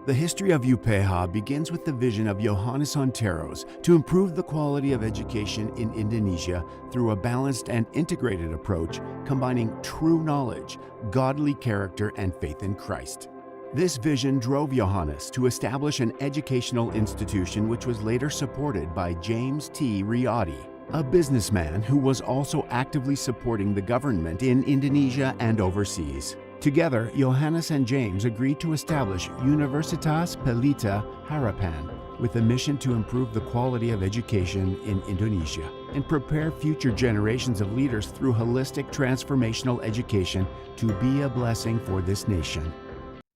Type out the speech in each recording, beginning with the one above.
The history of UPEHA begins with the vision of Johannes Honteros to improve the quality of education in Indonesia through a balanced and integrated approach combining true knowledge, godly character, and faith in Christ. This vision drove Johannes to establish an educational institution which was later supported by James T. Riyadi, a businessman who was also actively supporting the government in Indonesia and overseas. Together, Johannes and James agreed to establish Universitas Pelita Harapan with a mission to improve the quality of education in Indonesia and prepare future generations of leaders through holistic transformational education to be a blessing for this nation.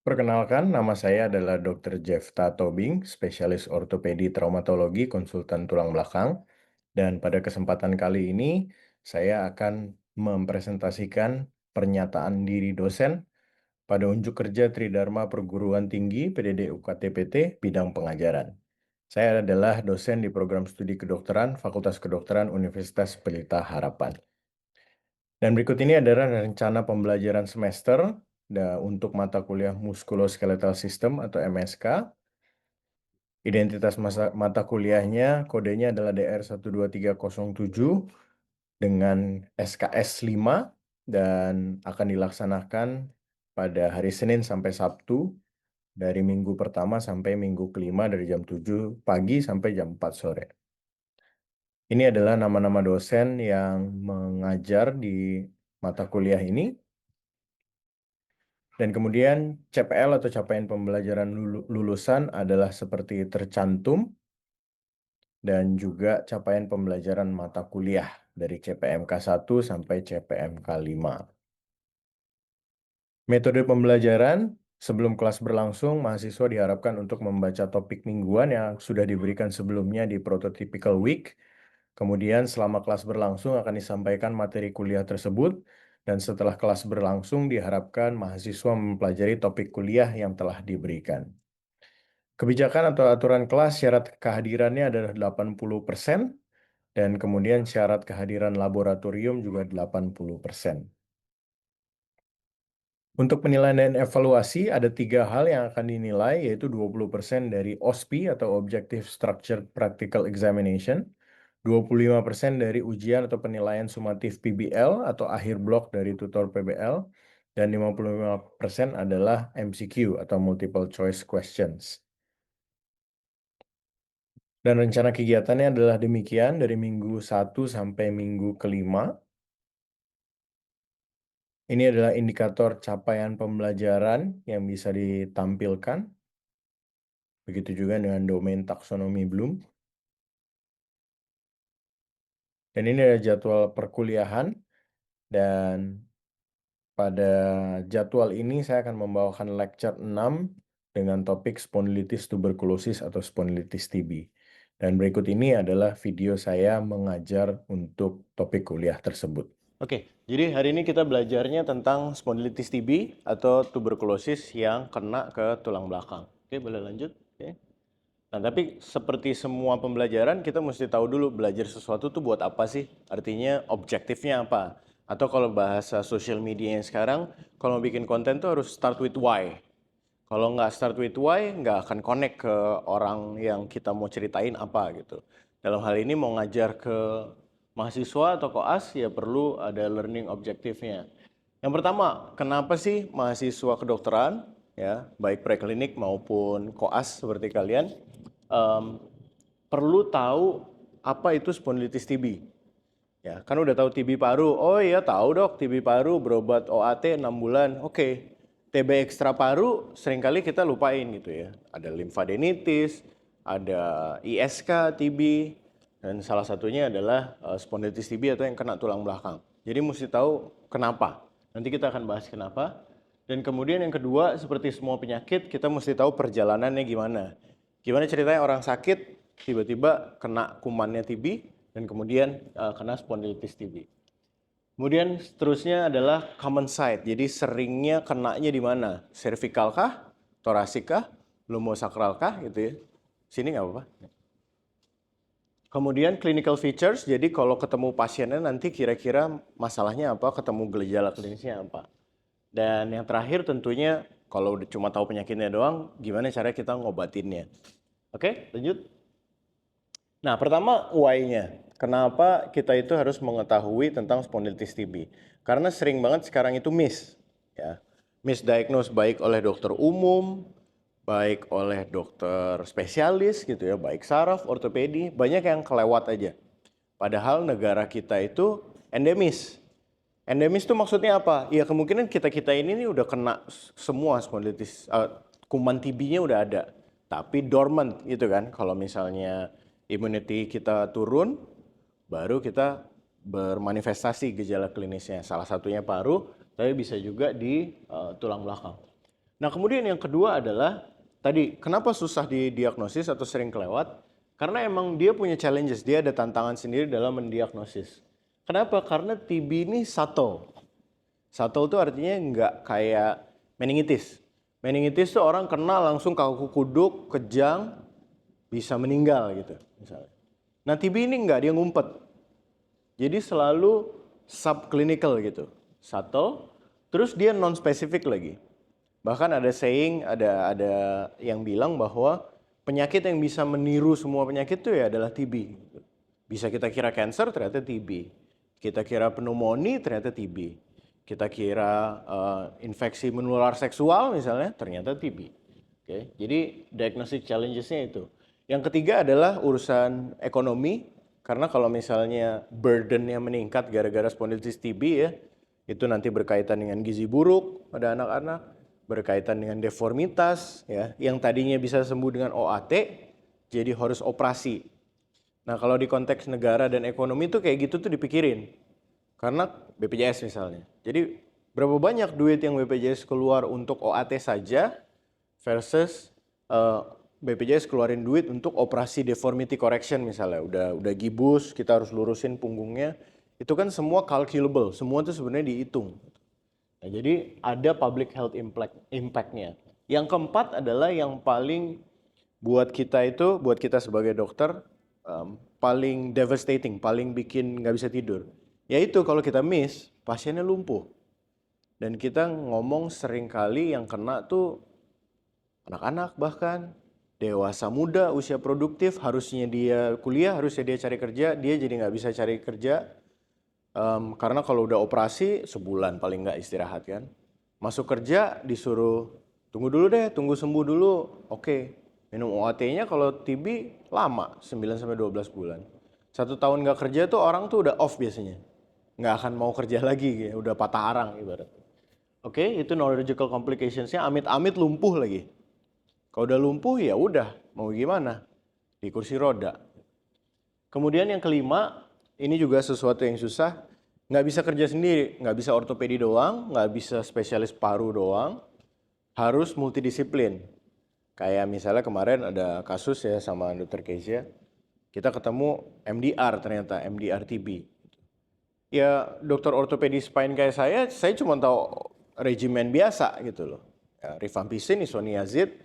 Perkenalkan, nama saya adalah Dr. Jefta Tobing, spesialis ortopedi traumatologi, konsultan tulang belakang. Dan pada kesempatan kali ini, saya akan mempresentasikan pernyataan diri dosen pada unjuk kerja Tridharma Perguruan Tinggi PDD UKT-PT bidang pengajaran. Saya adalah dosen di program studi kedokteran Fakultas Kedokteran Universitas Pelita Harapan. Dan berikut ini adalah rencana pembelajaran semester untuk mata kuliah Musculoskeletal System atau MSK. Identitas mata kuliahnya, kodenya adalah DR12307 dengan SKS 5 dan akan dilaksanakan pada hari Senin sampai Sabtu dari minggu pertama sampai minggu kelima dari jam 7 pagi sampai jam 4 sore. Ini adalah nama-nama dosen yang mengajar di mata kuliah ini. Dan kemudian CPL atau capaian pembelajaran lulusan adalah seperti tercantum dan juga capaian pembelajaran mata kuliah dari CPMK 1 sampai CPMK 5. Metode pembelajaran, sebelum kelas berlangsung, mahasiswa diharapkan untuk membaca topik mingguan yang sudah diberikan sebelumnya di Prototypical Week. Kemudian selama kelas berlangsung akan disampaikan materi kuliah tersebut, dan setelah kelas berlangsung diharapkan mahasiswa mempelajari topik kuliah yang telah diberikan. Kebijakan atau aturan kelas syarat kehadirannya adalah 80%, dan kemudian syarat kehadiran laboratorium juga 80%. Untuk penilaian dan evaluasi, ada 3 hal yang akan dinilai, yaitu 20% dari OSPI atau Objective Structured Practical Examination, 25% dari ujian atau penilaian sumatif PBL atau akhir blok dari tutor PBL, dan 55% adalah MCQ atau Multiple Choice Questions. Dan rencana kegiatannya adalah demikian dari minggu 1 sampai minggu kelima. Ini adalah indikator capaian pembelajaran yang bisa ditampilkan. Begitu juga dengan domain taksonomi Bloom. Dan ini adalah jadwal perkuliahan, dan pada jadwal ini saya akan membawakan lecture 6 dengan topik spondilitis tuberkulosis atau spondilitis TB. Dan berikut ini adalah video saya mengajar untuk topik kuliah tersebut. Oke, jadi hari ini kita belajarnya tentang spondilitis TB atau tuberkulosis yang kena ke tulang belakang. Oke, boleh lanjut? Oke. Nah, tapi seperti semua pembelajaran, kita mesti tahu dulu belajar sesuatu tuh buat apa sih? Artinya objektifnya apa? Atau kalau bahasa social media yang sekarang, kalau mau bikin konten tuh harus start with why. Kalau nggak start with why, nggak akan connect ke orang yang kita mau ceritain apa gitu. Dalam hal ini mau ngajar ke mahasiswa atau koas, ya perlu ada learning objektifnya. Yang pertama, kenapa sih mahasiswa kedokteran, ya baik preklinik maupun koas seperti kalian, perlu tahu apa itu spondilitis TB. Ya, kan udah tahu TB paru. Oh iya tahu dok, TB paru berobat OAT 6 bulan. Oke. TB ekstra paru seringkali kita lupain gitu ya. Ada limfadenitis, ada ISK TB, dan salah satunya adalah spondilitis TB atau yang kena tulang belakang. Jadi mesti tahu kenapa. Nanti kita akan bahas kenapa. Dan kemudian yang kedua, seperti semua penyakit, kita mesti tahu perjalanannya gimana. Gimana ceritanya orang sakit tiba-tiba kena kumannya TB dan kemudian kena spondilitis TB. Kemudian seterusnya adalah common site. Jadi seringnya kenanya di mana? Cervical kah? Thoracic kah? Lumosakral kah gitu ya. Sini nggak apa-apa. Kemudian clinical features. Jadi kalau ketemu pasiennya nanti kira-kira masalahnya apa, ketemu gejala klinisnya apa. Dan yang terakhir tentunya Kalau udah cuma tahu penyakitnya doang, gimana cara kita ngobatinnya? Oke, lanjut. Nah, pertama why-nya. Kenapa kita itu harus mengetahui tentang spondilitis TB? Karena sering banget sekarang itu ya. Misdiagnose baik oleh dokter umum, baik oleh dokter spesialis gitu ya, baik saraf, ortopedi, banyak yang kelewat aja. Padahal negara kita itu endemis. Endemis itu maksudnya apa? Ya kemungkinan kita-kita ini nih udah kena semua spondilitis, kuman TB-nya udah ada. Tapi dormant gitu kan, kalau misalnya immunity kita turun, baru kita bermanifestasi gejala klinisnya. Salah satunya paru, tapi bisa juga di tulang belakang. Nah kemudian yang kedua adalah, tadi kenapa susah didiagnosis atau sering kelewat? Karena emang dia punya challenges, dia ada tantangan sendiri dalam mendiagnosis. Kenapa? Karena TB ini subtle. Subtle itu artinya nggak kayak meningitis. Meningitis itu orang kena langsung kaku kuduk, kejang, bisa meninggal gitu misalnya. Nah TB ini nggak, dia ngumpet. Jadi selalu subclinical gitu, subtle, terus dia non-spesifik lagi. Bahkan ada saying, ada yang bilang bahwa penyakit yang bisa meniru semua penyakit itu ya adalah TB. Bisa kita kira cancer, ternyata TB. Kita kira pneumonia, ternyata TB. Kita kira infeksi menular seksual misalnya, ternyata TB. Oke, jadi diagnostic challenges-nya itu. Yang ketiga adalah urusan ekonomi, karena kalau misalnya burden-nya meningkat gara-gara spondilitis TB ya, itu nanti berkaitan dengan gizi buruk pada anak-anak, berkaitan dengan deformitas, ya, yang tadinya bisa sembuh dengan OAT, jadi harus operasi. Nah kalau di konteks negara dan ekonomi tuh kayak gitu tuh dipikirin. Karena BPJS misalnya. Jadi berapa banyak duit yang BPJS keluar untuk OAT saja versus BPJS keluarin duit untuk operasi deformity correction misalnya. Udah gibus, kita harus lurusin punggungnya. Itu kan semua calculable, semua itu sebenarnya dihitung. Nah, jadi ada public health impact-nya. Yang keempat adalah yang paling buat kita sebagai dokter, paling devastating, paling bikin nggak bisa tidur. Yaitu kalau kita miss, pasiennya lumpuh. Dan kita ngomong sering kali yang kena tuh anak-anak bahkan, dewasa muda, usia produktif, harusnya dia kuliah, harusnya dia cari kerja, dia jadi nggak bisa cari kerja. Karena kalau udah operasi, sebulan paling nggak istirahat kan. Masuk kerja disuruh, tunggu dulu deh, tunggu sembuh dulu, oke. Minum OAT-nya kalau TB lama, 9-12 bulan. 1 tahun nggak kerja tuh orang tuh udah off biasanya. Nggak akan mau kerja lagi, udah patah arang ibarat. Oke, itu neurological complications-nya, amit-amit lumpuh lagi. Kalau udah lumpuh ya udah, mau gimana? Di kursi roda. Kemudian yang kelima, ini juga sesuatu yang susah, nggak bisa kerja sendiri, nggak bisa ortopedi doang, nggak bisa spesialis paru doang, harus multidisiplin. Kayak misalnya kemarin ada kasus ya sama Dr. Kezia, kita ketemu MDR ternyata, MDR TB. Ya dokter ortopedi spine kayak saya cuma tahu regimen biasa gitu loh. Ya, rifampicin, isoniazid,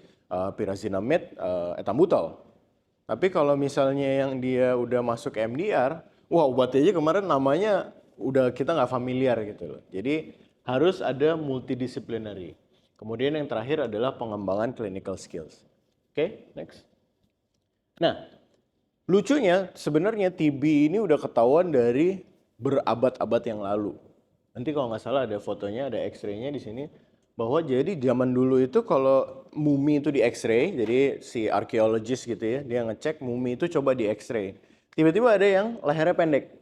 pyrazinamide, ethambutol. Tapi kalau misalnya yang dia udah masuk MDR, wah obatnya aja kemarin namanya udah kita nggak familiar gitu loh. Jadi harus ada multidisciplinary. Kemudian yang terakhir adalah pengembangan clinical skills. Oke, next. Nah, lucunya sebenarnya TB ini udah ketahuan dari berabad-abad yang lalu. Nanti kalau nggak salah ada fotonya, ada X-ray-nya di sini. Bahwa jadi zaman dulu itu kalau mumi itu di X-ray, jadi si arkeologis gitu ya, dia ngecek mumi itu coba di X-ray. Tiba-tiba ada yang lehernya pendek,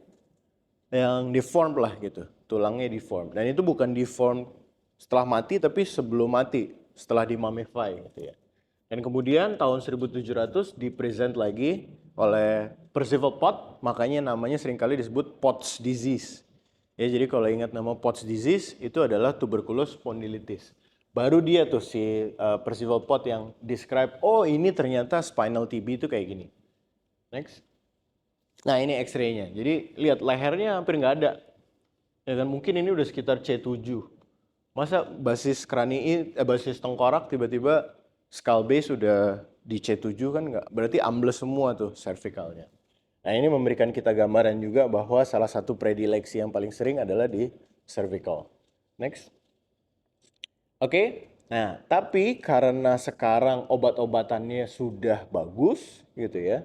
yang deformed lah gitu, tulangnya deformed. Dan itu bukan deformed setelah mati, tapi sebelum mati, setelah dimumify gitu ya. Dan kemudian tahun 1700 dipresent lagi oleh Percival Pott, makanya namanya seringkali disebut Pott's disease. Ya, jadi kalau ingat nama Pott's disease itu adalah tuberculous spondylitis. Baru dia tuh si Percival Pott yang describe, oh ini ternyata spinal TB itu kayak gini. Next. Nah ini X-ray-nya. Jadi lihat lehernya hampir nggak ada. Ya kan mungkin ini udah sekitar C7. Masa basis basis tengkorak tiba-tiba skull base udah di C7 kan nggak? Berarti ambles semua tuh cervicalnya. Nah ini memberikan kita gambaran juga bahwa salah satu predileksi yang paling sering adalah di cervical. Next. Oke, Nah, tapi karena sekarang obat-obatannya sudah bagus gitu ya,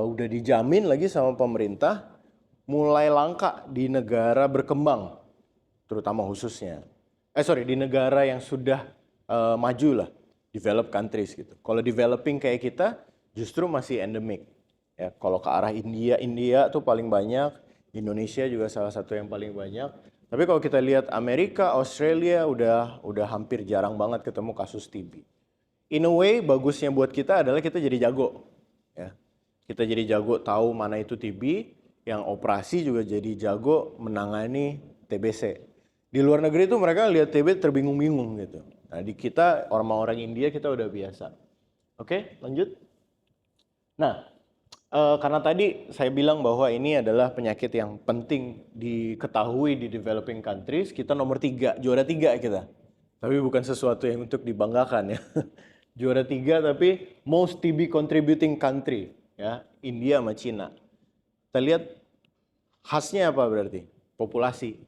udah dijamin lagi sama pemerintah, mulai langka di negara berkembang, terutama khususnya. Di negara yang sudah maju lah, developed countries gitu. Kalau developing kayak kita, justru masih endemik. Ya, kalau ke arah India, India tuh paling banyak, Indonesia juga salah satu yang paling banyak. Tapi kalau kita lihat Amerika, Australia udah hampir jarang banget ketemu kasus TB. In a way, bagusnya buat kita adalah kita jadi jago. Ya. Kita jadi jago tahu mana itu TB, yang operasi juga jadi jago menangani TBC. Di luar negeri itu mereka lihat TB terbingung-bingung gitu. Nah, di kita orang-orang India kita udah biasa. Oke, lanjut. Nah, karena tadi saya bilang bahwa ini adalah penyakit yang penting diketahui di developing countries, kita nomor 3, juara 3 kita. Tapi bukan sesuatu yang untuk dibanggakan ya. Juara 3 tapi most TB contributing country, ya, India sama Cina. Kita lihat khasnya apa berarti? Populasi.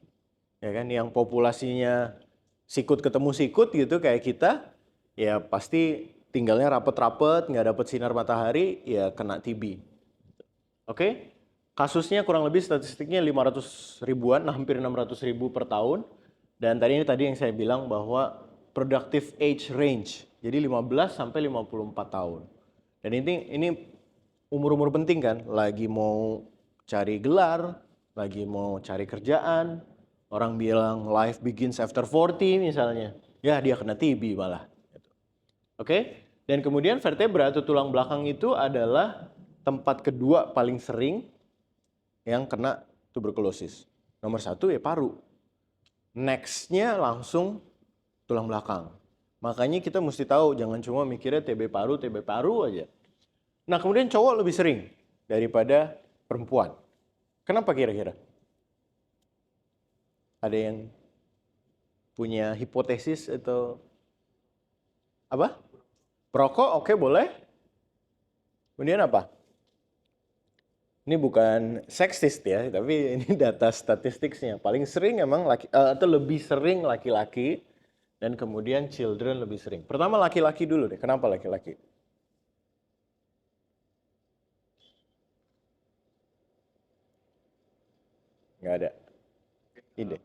Ya kan, yang populasinya sikut ketemu sikut gitu kayak kita, ya pasti tinggalnya rapet-rapet, nggak dapat sinar matahari, ya kena TB. Oke, kasusnya kurang lebih statistiknya 500 ribuan, hampir 600 ribu per tahun. Dan tadi yang saya bilang bahwa productive age range, jadi 15 sampai 54 tahun. Dan ini umur-umur penting kan, lagi mau cari gelar, lagi mau cari kerjaan, orang bilang life begins after 40 misalnya, ya dia kena TB malah. Oke, dan kemudian vertebra atau tulang belakang itu adalah tempat kedua paling sering yang kena tuberkulosis. Nomor 1 ya paru. Next-nya langsung tulang belakang. Makanya kita mesti tahu, jangan cuma mikirnya TB paru aja. Nah, kemudian cowok lebih sering daripada perempuan. Kenapa kira-kira? Ada yang punya hipotesis atau apa? Perokok, oke, boleh. Kemudian apa? Ini bukan seksis ya, tapi ini data statistiknya. Paling sering emang atau lebih sering laki-laki, dan kemudian children lebih sering. Pertama laki-laki dulu deh. Kenapa laki-laki? Nggak ada ide.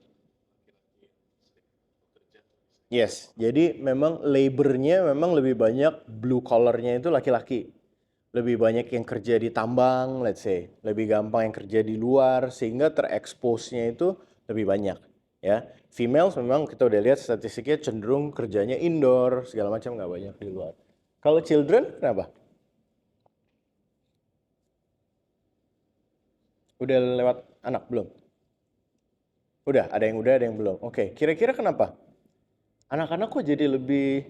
Yes, jadi memang labornya memang lebih banyak, blue collar-nya itu laki-laki. Lebih banyak yang kerja di tambang, let's say, lebih gampang yang kerja di luar, sehingga terekspos-nya itu lebih banyak. Ya, females memang kita udah lihat statistiknya cenderung kerjanya indoor, segala macam, nggak banyak di luar. Kalau children, kenapa? Udah lewat anak belum? Udah, ada yang belum. Oke, kira-kira kenapa? Anak-anak kok jadi lebih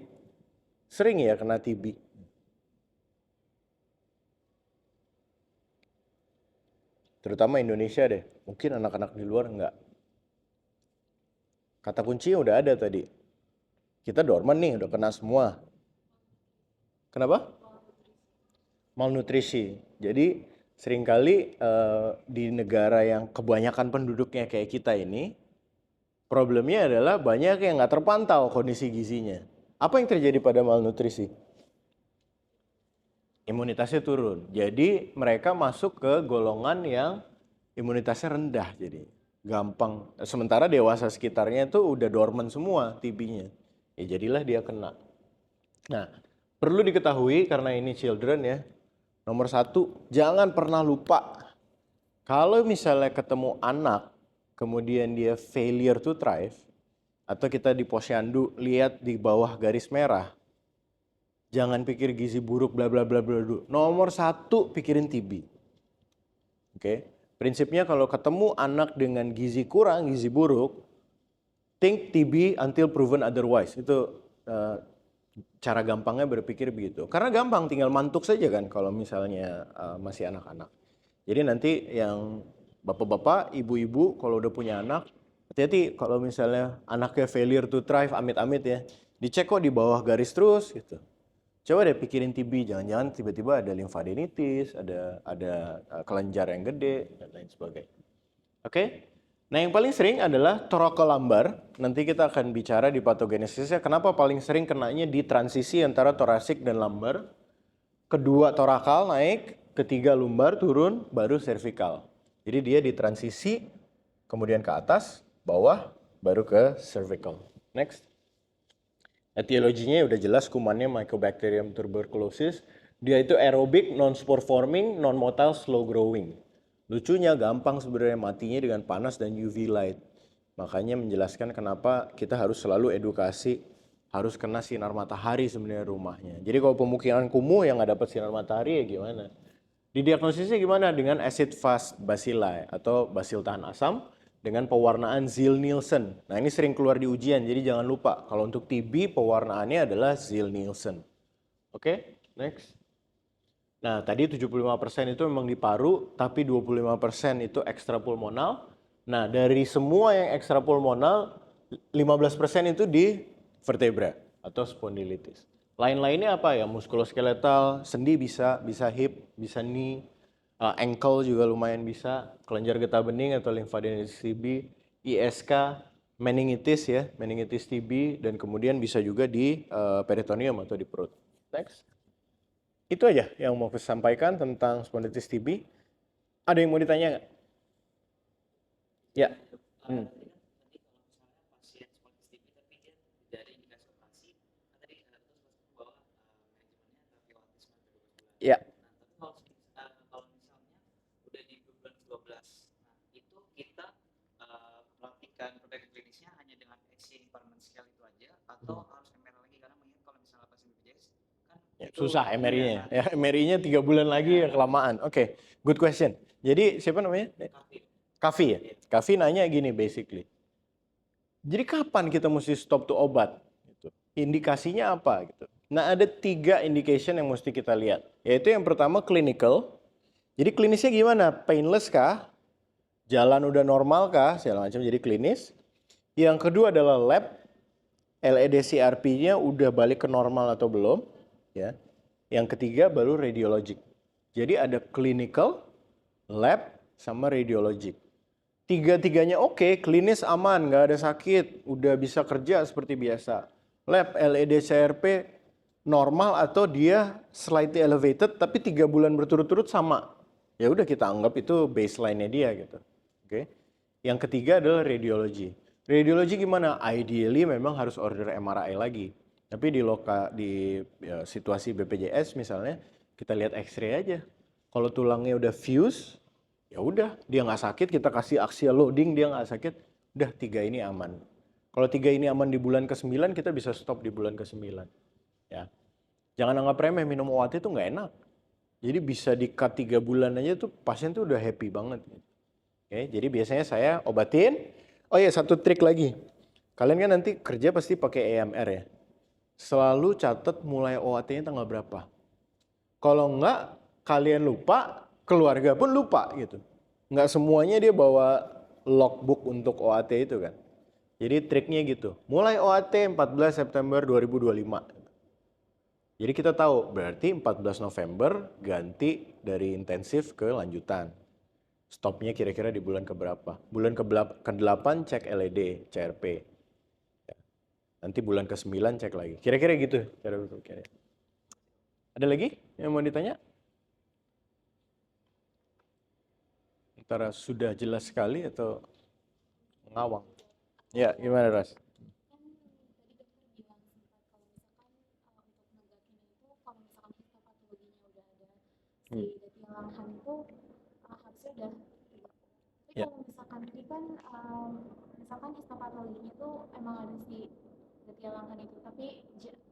sering ya kena TB? Terutama Indonesia deh. Mungkin anak-anak di luar enggak. Kata kuncinya udah ada tadi. Kita dorman nih, udah kena semua. Kenapa? Malnutrisi. Jadi seringkali di negara yang kebanyakan penduduknya kayak kita ini, problemnya adalah banyak yang nggak terpantau kondisi gizinya. Apa yang terjadi pada malnutrisi? Imunitasnya turun. Jadi mereka masuk ke golongan yang imunitasnya rendah, jadi gampang. Sementara dewasa sekitarnya itu udah dorman semua TB-nya. Ya jadilah dia kena. Nah, perlu diketahui karena ini children ya. Nomor 1, jangan pernah lupa. Kalau misalnya ketemu anak, kemudian dia failure to thrive, atau kita di posyandu lihat di bawah garis merah, jangan pikir gizi buruk bla bla bla bla dulu. Nomor 1 pikirin TB. Oke. Prinsipnya kalau ketemu anak dengan gizi kurang, gizi buruk, think TB until proven otherwise. Itu cara gampangnya berpikir begitu. Karena gampang, tinggal mantuk saja kan kalau misalnya masih anak-anak. Jadi nanti yang bapak-bapak, ibu-ibu kalau udah punya anak, hati-hati kalau misalnya anaknya failure to thrive, amit-amit ya. Dicek kok di bawah garis terus gitu. Coba deh pikirin TB, jangan-jangan tiba-tiba ada limfadenitis, ada kelenjar yang gede, dan lain sebagainya. Oke? Nah, yang paling sering adalah thoracolumbar. Nanti kita akan bicara di patogenesisnya kenapa paling sering kenanya di transisi antara thoracic dan lumbar. Kedua torakal naik, ketiga lumbar turun, baru cervical. Jadi dia di transisi, kemudian ke atas, bawah, baru ke cervical. Next. Etiologinya udah jelas, kumannya Mycobacterium tuberculosis. Dia itu aerobik, non-spore forming, non-motile, slow growing. Lucunya gampang sebenarnya matinya dengan panas dan UV light. Makanya menjelaskan kenapa kita harus selalu edukasi, harus kena sinar matahari sebenarnya rumahnya. Jadi kalau pemukiman kumuh yang nggak dapat sinar matahari ya gimana? Didiagnosisnya gimana? Dengan acid fast bacilli atau basil tahan asam dengan pewarnaan Ziehl-Neelsen. Nah, ini sering keluar di ujian, jadi jangan lupa kalau untuk TB pewarnaannya adalah Ziehl-Neelsen. Oke, next. Nah, tadi 75% itu memang di paru, tapi 25% itu ekstrapulmonal. Nah, dari semua yang ekstrapulmonal, 15% itu di vertebra atau spondilitis. Lain-lainnya apa ya? Muskuloskeletal, sendi bisa hip, bisa knee, ankle juga lumayan bisa, kelenjar getah bening atau lymphadenitis TB, ISK, meningitis ya, meningitis TB, dan kemudian bisa juga di peritoneum atau di perut. Next. Itu aja yang mau saya sampaikan tentang spondilitis TB. Ada yang mau ditanya nggak? Ya. Ya. Susah MRI-nya. Ya, MRI-nya 3 bulan lagi ya kelamaan. Oke, good question. Jadi siapa namanya? Kavi ya? Kavi nanya gini basically. Jadi kapan kita mesti stop tuh obat? Indikasinya apa? Gitu. Nah, ada 3 indication yang mesti kita lihat. Yaitu yang pertama clinical. Jadi klinisnya gimana? Painless kah? Jalan udah normal kah? Segala macam jadi klinis. Yang kedua adalah lab. LED CRP-nya udah balik ke normal atau belum? Ya. Yang ketiga baru radiologik. Jadi ada clinical, lab, sama radiologik. Tiga-tiganya oke, klinis aman, nggak ada sakit, udah bisa kerja seperti biasa. Lab LED CRP normal atau dia slightly elevated, tapi 3 bulan berturut-turut sama. Ya udah kita anggap itu baseline-nya dia gitu. Oke. Yang ketiga adalah radiologi. Radiologi gimana? Ideally memang harus order MRI lagi. Tapi di situasi BPJS misalnya, kita lihat X-ray aja. Kalau tulangnya udah fuse, ya udah dia nggak sakit, kita kasih axial loading, dia nggak sakit, udah 3 ini aman. Kalau 3 ini aman di bulan ke-9, kita bisa stop di bulan ke-9. Ya. Jangan anggap remeh, minum OAT itu nggak enak. Jadi bisa di-cut 3 bulan aja tuh pasien tuh udah happy banget. Oke, jadi biasanya saya obatin. Oh iya, satu trik lagi. Kalian kan nanti kerja pasti pakai EMR ya. Selalu catat mulai OAT-nya tanggal berapa. Kalau enggak, kalian lupa, keluarga pun lupa gitu. Enggak semuanya dia bawa logbook untuk OAT itu kan. Jadi triknya gitu. Mulai OAT 14 September 2025. Jadi kita tahu berarti 14 November ganti dari intensif ke lanjutan. Stopnya kira-kira di bulan keberapa? Bulan ke-8 cek LED, CRP. Nanti bulan ke-9 cek lagi. Kira-kira gitu cara berpikirnya. Ada lagi yang mau ditanya? Antara sudah jelas sekali atau ngawang? Ya, gimana Ras? Ya. Kalau misalkan tadi kan misalkan histopatologinya itu emang ada si gejala langkan itu, tapi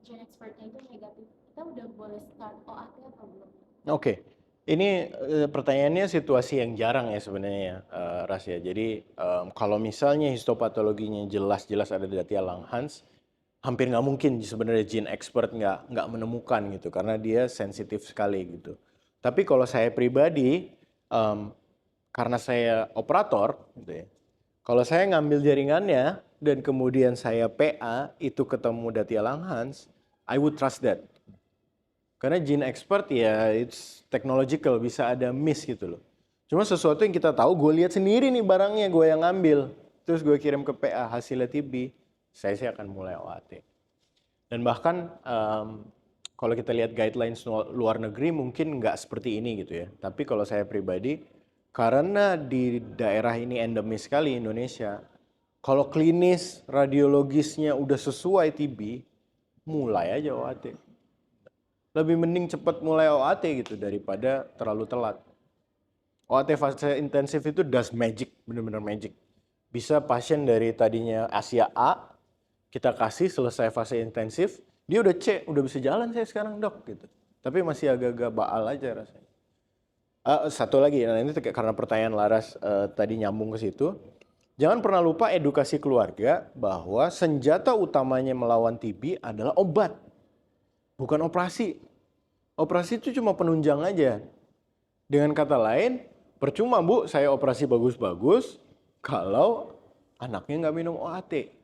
gene expertnya itu negatif, kita udah boleh start OAT atau belum? Oke, ini pertanyaannya situasi yang jarang ya sebenarnya Ras ya. Jadi kalau misalnya histopatologinya jelas-jelas ada Datia Langhans, hampir nggak mungkin sebenarnya gene expert nggak menemukan gitu karena dia sensitif sekali gitu. Tapi kalau saya pribadi karena saya operator gitu ya, kalau saya ngambil jaringannya dan kemudian saya PA itu ketemu Datia Langhans, I would trust that. Karena gene expert ya it's technological, bisa ada miss gitu loh. Cuma sesuatu yang kita tahu, gue lihat sendiri nih barangnya, gue yang ngambil. Terus gue kirim ke PA, hasilnya TB, saya sih akan mulai OAT. Dan bahkan kalau kita lihat guidelines luar negeri mungkin nggak seperti ini gitu ya. Tapi kalau saya pribadi, karena di daerah ini endemis sekali Indonesia, kalau klinis radiologisnya udah sesuai TB, mulai aja OAT. Lebih mending cepat mulai OAT gitu daripada terlalu telat. OAT fase intensif itu does magic, bener-bener magic. Bisa pasien dari tadinya Asia A, kita kasih selesai fase intensif, dia udah C, udah bisa jalan saya sekarang dok gitu. Tapi masih agak-agak baal aja rasanya. Satu lagi, nah ini karena pertanyaan Laras tadi nyambung ke situ. Jangan pernah lupa edukasi keluarga bahwa senjata utamanya melawan TB adalah obat, bukan operasi. Operasi itu cuma penunjang aja. Dengan kata lain, percuma Bu, saya operasi bagus-bagus kalau anaknya nggak minum OAT.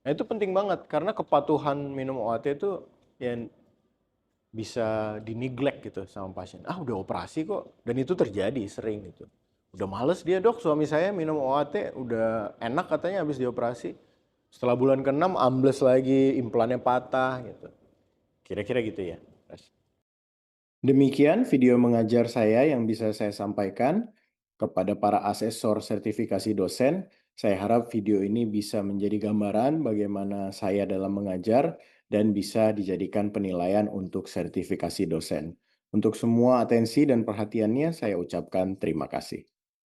Nah itu penting banget karena kepatuhan minum OAT itu yang bisa dineglect gitu sama pasien. Ah udah operasi kok, dan itu terjadi sering gitu. Udah males dia dok, suami saya minum OAT, udah enak katanya habis dioperasi. Setelah bulan ke-6 ambles lagi, implannya patah gitu. Kira-kira gitu ya. Demikian video mengajar saya yang bisa saya sampaikan kepada para asesor sertifikasi dosen. Saya harap video ini bisa menjadi gambaran bagaimana saya dalam mengajar dan bisa dijadikan penilaian untuk sertifikasi dosen. Untuk semua atensi dan perhatiannya saya ucapkan terima kasih.